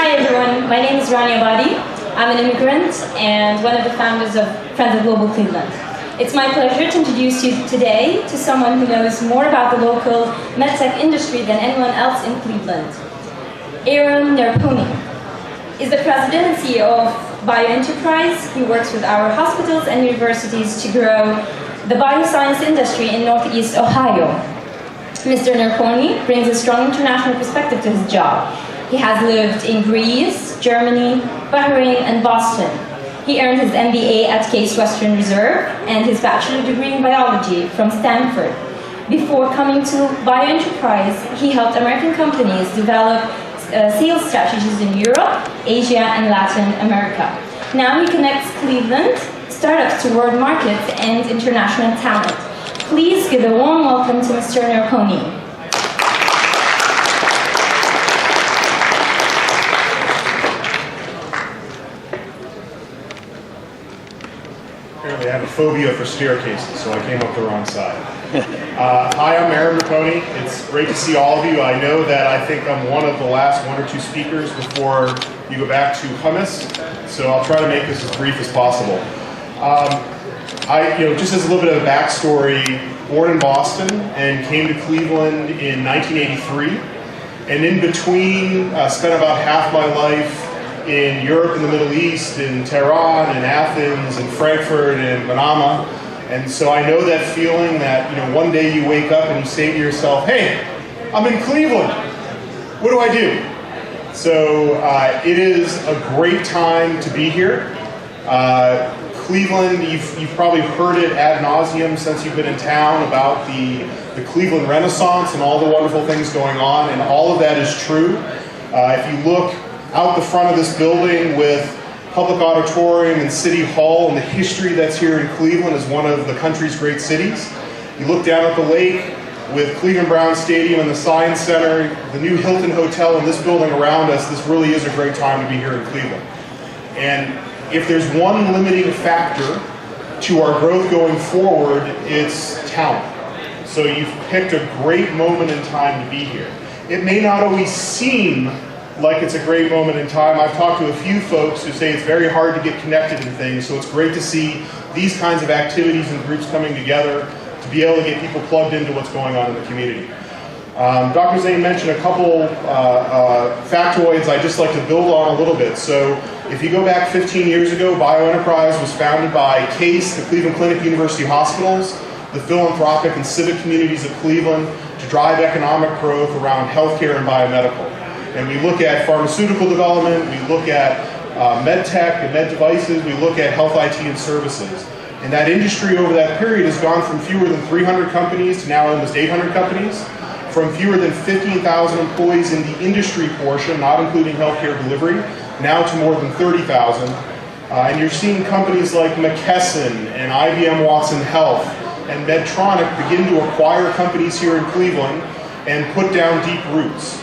Hi everyone, my name is Rani Abadi. I'm an immigrant and one of the founders of Friends of Global Cleveland. It's my pleasure to introduce you today to someone who knows more about the local medtech industry than anyone else in Cleveland. Aram Nerpouni is the president and CEO of BioEnterprise. He works with our hospitals and universities to grow the bioscience industry in Northeast Ohio. Mr. Nerpouni brings a strong international perspective to his job. He has lived in Greece, Germany, Bahrain, and Boston. He earned his MBA at Case Western Reserve and his bachelor degree in biology from Stanford. Before coming to BioEnterprise, he helped American companies develop sales strategies in Europe, Asia, and Latin America. Now he connects Cleveland startups to world markets and international talent. Please give a warm welcome to Mr. Nerpouni. Apparently I have a phobia for staircases, so I came up the wrong side. Hi, I'm Aram Nerpouni. It's great to see all of you. I know that I think I'm one of the last one or two speakers before you go back to hummus, so I'll try to make this as brief as possible. Just as a little bit of a backstory, born in Boston and came to Cleveland in 1983, and in between spent about half my life in Europe and the Middle East, in Tehran and Athens and Frankfurt and Manama. And so I know that feeling that one day you wake up and you say to yourself, hey, I'm in Cleveland, what do I do? So it is a great time to be here. Cleveland, you've probably heard it ad nauseum since you've been in town about the Cleveland Renaissance and all the wonderful things going on, and all of that is true. If you look out the front of this building with Public Auditorium and City Hall and the history that's here in Cleveland as one of the country's great cities. You look down at the lake with Cleveland Brown Stadium and the Science Center, the new Hilton Hotel and this building around us. This really is a great time to be here in Cleveland. And if there's one limiting factor to our growth going forward, it's talent. So you've picked a great moment in time to be here. It may not always seem like it's a great moment in time. I've talked to a few folks who say it's very hard to get connected in things, so it's great to see these kinds of activities and groups coming together to be able to get people plugged into what's going on in the community. Dr. Zane mentioned a couple factoids I'd just like to build on a little bit. So if you go back 15 years ago, BioEnterprise was founded by Case, the Cleveland Clinic University Hospitals, the philanthropic and civic communities of Cleveland to drive economic growth around healthcare and biomedical. And we look at pharmaceutical development, we look at med tech and med devices, we look at health IT and services. And that industry over that period has gone from fewer than 300 companies to now almost 800 companies, from fewer than 15,000 employees in the industry portion, not including healthcare delivery, now to more than 30,000. And you're seeing companies like McKesson and IBM Watson Health and Medtronic begin to acquire companies here in Cleveland and put down deep roots.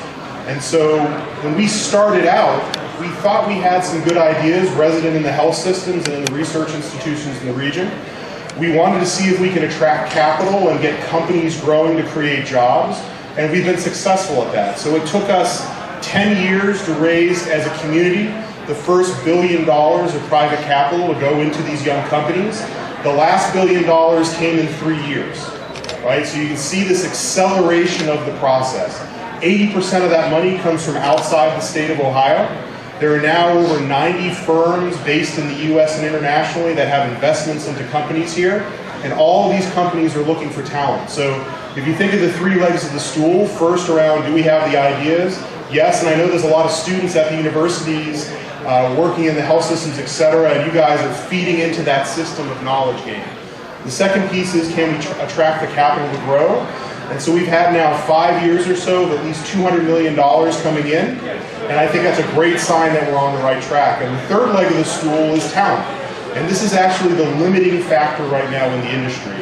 And so when we started out, we thought we had some good ideas resident in the health systems and in the research institutions in the region. We wanted to see if we can attract capital and get companies growing to create jobs, and we've been successful at that. So it took us 10 years to raise, as a community, the first $1 billion of private capital to go into these young companies. The last $1 billion came in 3 years, right? So you can see this acceleration of the process. 80% of that money comes from outside the state of Ohio. There are now over 90 firms based in the US and internationally that have investments into companies here, and all of these companies are looking for talent. So if you think of the three legs of the stool, first around, do we have the ideas? Yes, and I know there's a lot of students at the universities working in the health systems, et cetera, and you guys are feeding into that system of knowledge gain. The second piece is, can we attract the capital to grow? And so we've had now 5 years or so of at least $200 million coming in, and I think that's a great sign that we're on the right track. And the third leg of the stool is talent. And this is actually the limiting factor right now in the industry,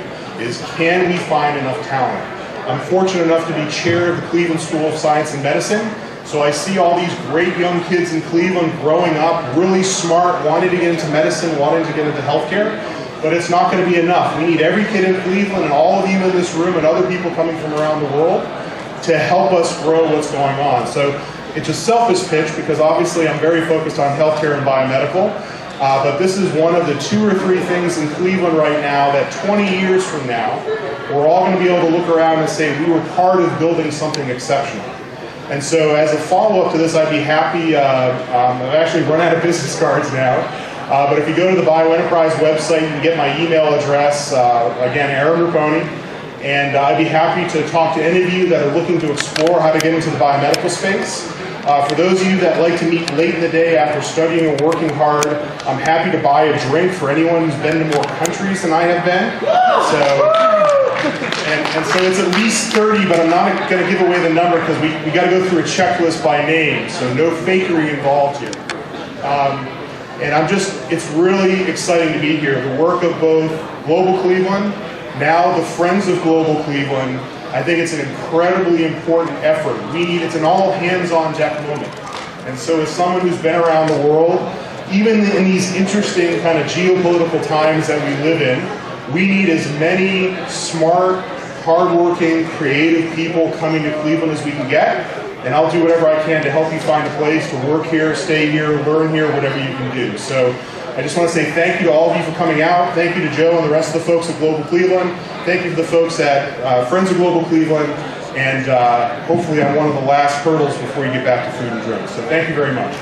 is can we find enough talent? I'm fortunate enough to be chair of the Cleveland School of Science and Medicine, so I see all these great young kids in Cleveland growing up, really smart, wanting to get into medicine, wanting to get into healthcare. But it's not going to be enough. We need every kid in Cleveland and all of you in this room and other people coming from around the world to help us grow what's going on. So it's a selfish pitch because obviously I'm very focused on healthcare and biomedical, but this is one of the 2 or 3 things in Cleveland right now that 20 years from now, we're all going to be able to look around and say we were part of building something exceptional. And so as a follow-up to this, I'd be happy, I've actually run out of business cards now, but if you go to the BioEnterprise website, you can get my email address, again, Aram Nerpouni, and I'd be happy to talk to any of you that are looking to explore how to get into the biomedical space. For those of you that like to meet late in the day after studying and working hard, I'm happy to buy a drink for anyone who's been to more countries than I have been. And so it's at least 30, but I'm not going to give away the number because we got to go through a checklist by name, so no fakery involved here. And it's really exciting to be here. The work of both Global Cleveland, now the Friends of Global Cleveland, I think it's an incredibly important effort. It's an all hands-on deck moment. And so as someone who's been around the world, even in these interesting kind of geopolitical times that we live in, we need as many smart, hardworking, creative people coming to Cleveland as we can get. And I'll do whatever I can to help you find a place to work here, stay here, learn here, whatever you can do. So I just want to say thank you to all of you for coming out. Thank you to Joe and the rest of the folks at Global Cleveland. Thank you to the folks at Friends of Global Cleveland. And hopefully I'm one of the last hurdles before you get back to food and drink. So thank you very much.